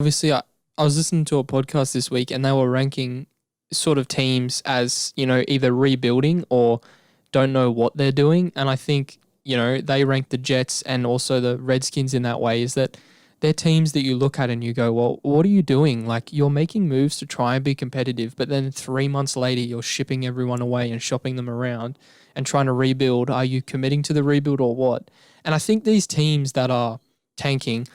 Obviously, I was listening to a podcast this week and they were ranking sort of teams as, either rebuilding or don't know what they're doing. And I think, they rank the Jets and also the Redskins in that way is that they're teams that you look at and you go, well, what are you doing? Like, you're making moves to try and be competitive, but then 3 months later, you're shipping everyone away and shopping them around and trying to rebuild. Are you committing to the rebuild or what? And I think these teams that are tanking,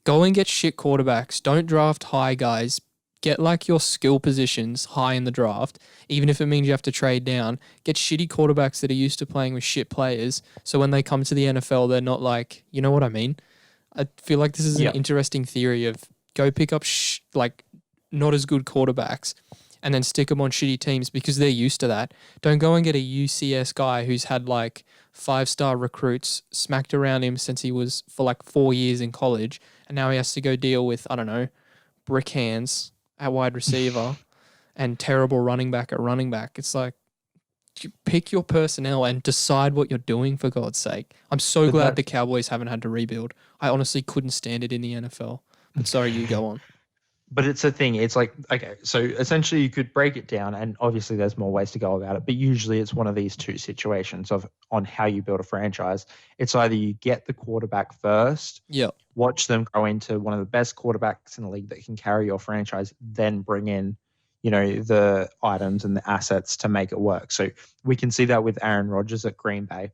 go and get shit quarterbacks. Don't draft high guys. Get like your skill positions high in the draft, even if it means you have to trade down. Get shitty quarterbacks that are used to playing with shit players. So when they come to the NFL, they're not like, you know what I mean? I feel like this is an Yeah. interesting theory of go pick up like not as good quarterbacks and then stick them on shitty teams because they're used to that. Don't go and get a UCS guy who's had like 5-star recruits smacked around him since he was for like 4 years in college. And now he has to go deal with, I don't know, brick hands at wide receiver and terrible running back at running back. It's like, pick your personnel and decide what you're doing for God's sake. I'm so But glad that the Cowboys haven't had to rebuild. I honestly couldn't stand it in the NFL. But sorry, you go on. but it's a thing. It's like, okay, so essentially you could break it down, and obviously there's more ways to go about it, but usually it's one of these two situations of on how you build a franchise. It's either you get the quarterback first, Yeah. watch them grow into one of the best quarterbacks in the league that can carry your franchise, then bring in, the items and the assets to make it work. So we can see that with Aaron Rodgers at Green Bay.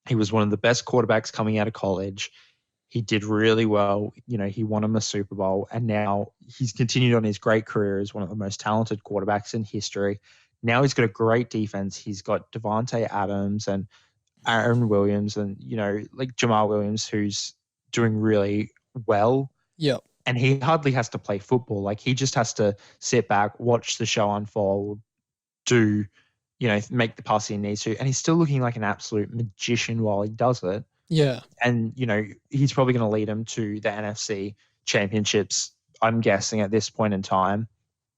He was one of the best quarterbacks coming out of college. He did really well. He won him a Super Bowl, and now he's continued on his great career as one of the most talented quarterbacks in history. Now he's got a great defense. He's got Devontae Adams and Aaron Williams and, like Jamal Williams, who's doing really well. Yeah. And he hardly has to play football. Like, he just has to sit back, watch the show unfold, do, make the pass he needs to. And he's still looking like an absolute magician while he does it. Yeah. And, he's probably going to lead them to the NFC championships, I'm guessing, at this point in time.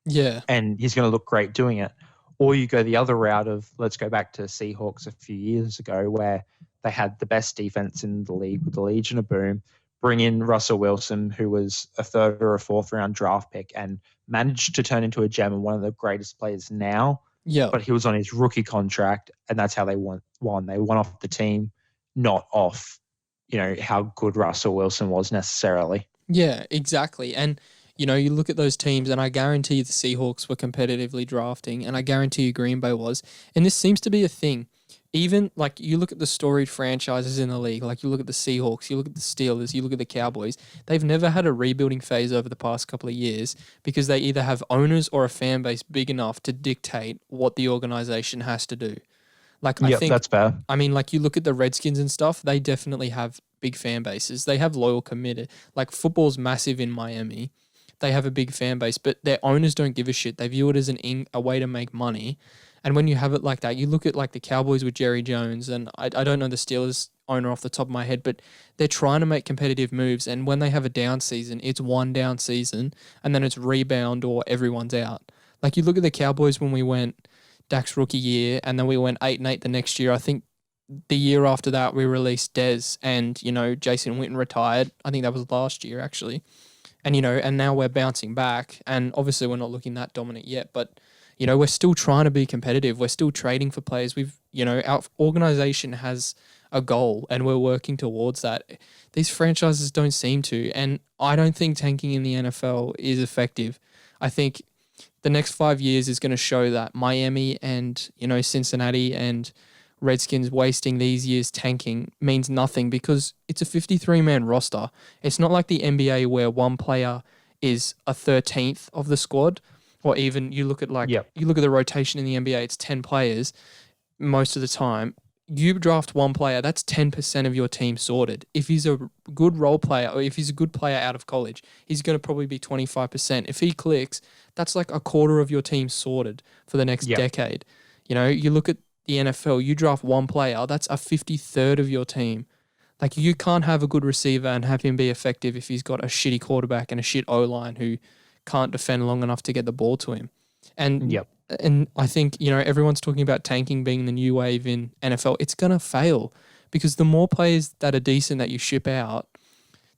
Yeah. And he's going to look great doing it. Or you go the other route of, let's go back to Seahawks a few years ago, where they had the best defense in the league with the Legion of Boom, bring in Russell Wilson, who was a third or a fourth round draft pick and managed to turn into a gem and one of the greatest players now. Yeah. But he was on his rookie contract, and that's how they won. They won off the team, not off, how good Russell Wilson was necessarily. Yeah, exactly. And, you look at those teams, and I guarantee the Seahawks were competitively drafting, and I guarantee you Green Bay was. And this seems to be a thing. Even like you look at the storied franchises in the league, like you look at the Seahawks, you look at the Steelers, you look at the Cowboys, they've never had a rebuilding phase over the past couple of years because they either have owners or a fan base big enough to dictate what the organization has to do. Like, I Yep, think, that's fair. I mean, like you look at the Redskins and stuff, they definitely have big fan bases. They have loyal, committed. Like, football's massive in Miami. They have a big fan base, but their owners don't give a shit. They view it as a way to make money. And when you have it like that, you look at like the Cowboys with Jerry Jones, and I don't know the Steelers owner off the top of my head, but they're trying to make competitive moves. And when they have a down season, it's one down season, and then it's rebound or everyone's out. Like, you look at the Cowboys when we went Dak's rookie year, and then we went 8-8 the next year. I think the year after that, we released Dez, and Jason Witten retired. I think that was last year actually. And and now we're bouncing back, and obviously we're not looking that dominant yet, but we're still trying to be competitive. We're still trading for players. Our organization has a goal, and we're working towards that. These franchises don't seem to, and I don't think tanking in the NFL is effective. I think the next 5 years is going to show that Miami and Cincinnati and Redskins wasting these years tanking means nothing because it's a 53-man roster. It's not like the NBA where one player is a 13th of the squad, or even you look at Yep. you look at the rotation in the NBA, it's 10 players most of the time. You draft one player, that's 10% of your team sorted. If he's a good role player or if he's a good player out of college, he's going to probably be 25%. If he clicks, that's like a quarter of your team sorted for the next Yep. decade. You look at the NFL, you draft one player, that's a 53rd of your team. Like, you can't have a good receiver and have him be effective if he's got a shitty quarterback and a shit O-line who can't defend long enough to get the ball to him. And Yep. and I think, everyone's talking about tanking being the new wave in NFL. It's going to fail because the more players that are decent that you ship out,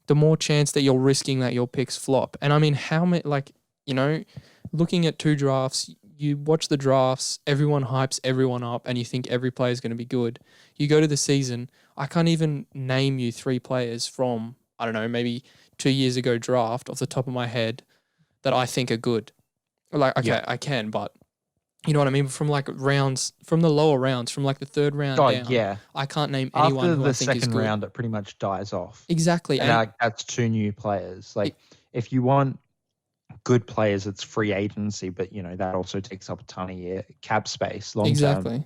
the more chance that you're risking that your picks flop. And I mean, how many, like, you know, looking at 2 drafts, you watch the drafts, everyone hypes everyone up, and you think every player is going to be good. You go to the season, I can't even name you 3 players from, I don't know, maybe 2 years ago draft off the top of my head that I think are good. Like, okay, Yeah. I can, but you know what I mean? From like rounds, from the lower rounds, from like the 3rd round Oh down, yeah. I can't name anyone After who the I think is second good. round, it pretty much dies off. Exactly. And And that's 2 new players. Like if you want good players, it's free agency, but you know that also takes up a ton of your cap space long term. exactly.